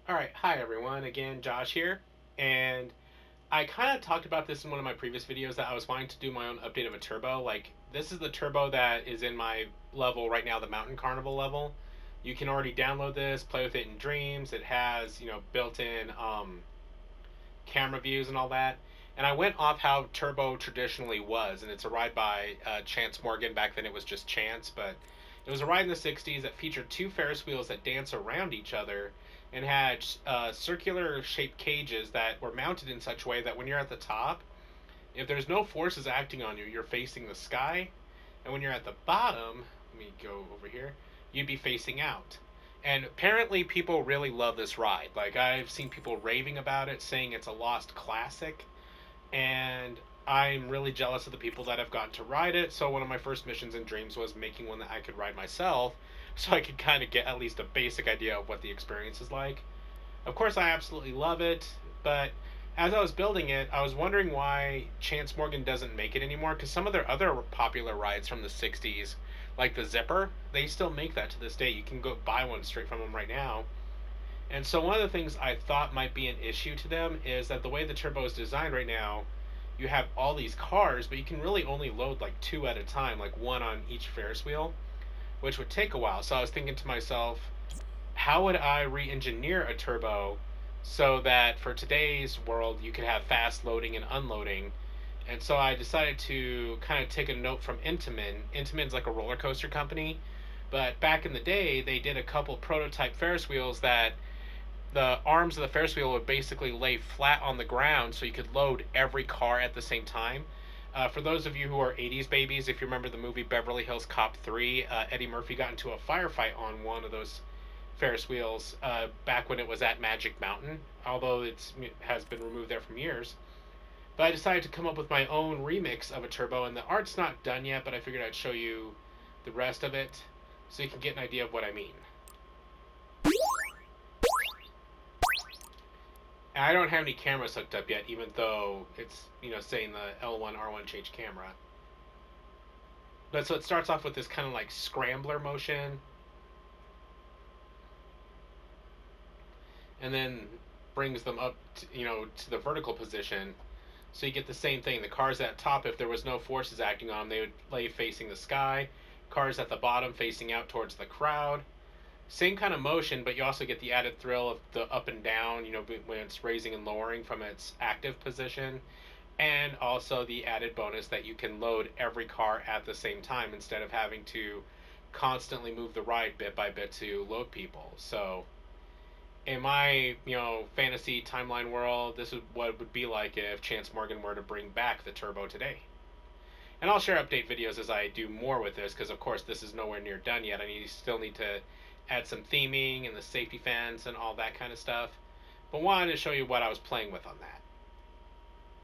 All right, hi everyone. Again, Josh here. And I kind of talked about this in one of my previous videos that I was wanting to do my own update of a turbo. Like, this is the turbo that is in my level right now, the Mountain Carnival level. You can already download this, play with it in Dreams. It has, built-in camera views and all that. And I went off how turbo traditionally was, and it's a ride by Chance Morgan. Back then it was just Chance, but it was a ride in the 60s that featured two Ferris wheels that dance around each other and had circular shaped cages that were mounted in such a way that when you're at the top, if there's no forces acting on you, you're facing the sky. And when you're at the bottom, let me go over here, you'd be facing out. And apparently, people really love this ride. Like, I've seen people raving about it, saying it's a lost classic. And I'm really jealous of the people that have gotten to ride it. So, one of my first missions in Dreams was making one that I could ride myself so I could kind of get at least a basic idea of what the experience is like. Of course, I absolutely love it, but as I was building it, I was wondering why Chance Morgan doesn't make it anymore. Because some of their other popular rides from the 60s, like the Zipper, they still make that to this day. You can go buy one straight from them right now. And so, one of the things I thought might be an issue to them is that the way the turbo is designed right now, you have all these cars, but you can really only load like two at a time, like one on each Ferris wheel, which would take a while. So, I was thinking to myself, how would I re-engineer a turbo so that for today's world you could have fast loading and unloading? And so I decided to kind of take a note from Intamin. Intamin's like a roller coaster company, but back in the day they did a couple prototype Ferris wheels that the arms of the Ferris wheel would basically lay flat on the ground so you could load every car at the same time. For those of you who are 80s babies, if you remember the movie Beverly Hills Cop 3, Eddie Murphy got into a firefight on one of those Ferris wheels back when it was at Magic Mountain, although it has been removed there from years. But I decided to come up with my own remix of a turbo, and the art's not done yet, but I figured I'd show you the rest of it so you can get an idea of what I mean. And I don't have any cameras hooked up yet, even though it's saying the L1 R1 change camera. But so it starts off with this kind of like scrambler motion, and then brings them up to the vertical position. So you get the same thing. The cars at top, if there was no forces acting on them, they would lay facing the sky. Cars at the bottom facing out towards the crowd. Same kind of motion, but you also get the added thrill of the up and down, when it's raising and lowering from its active position. And also the added bonus that you can load every car at the same time instead of having to constantly move the ride bit by bit to load people. So in my fantasy timeline world, this is what it would be like if Chance Morgan were to bring back the turbo today. And I'll share update videos as I do more with this, because of course this is nowhere near done yet. Still need to add some theming and the safety fence and all that kind of stuff. But wanted to show you what I was playing with on that.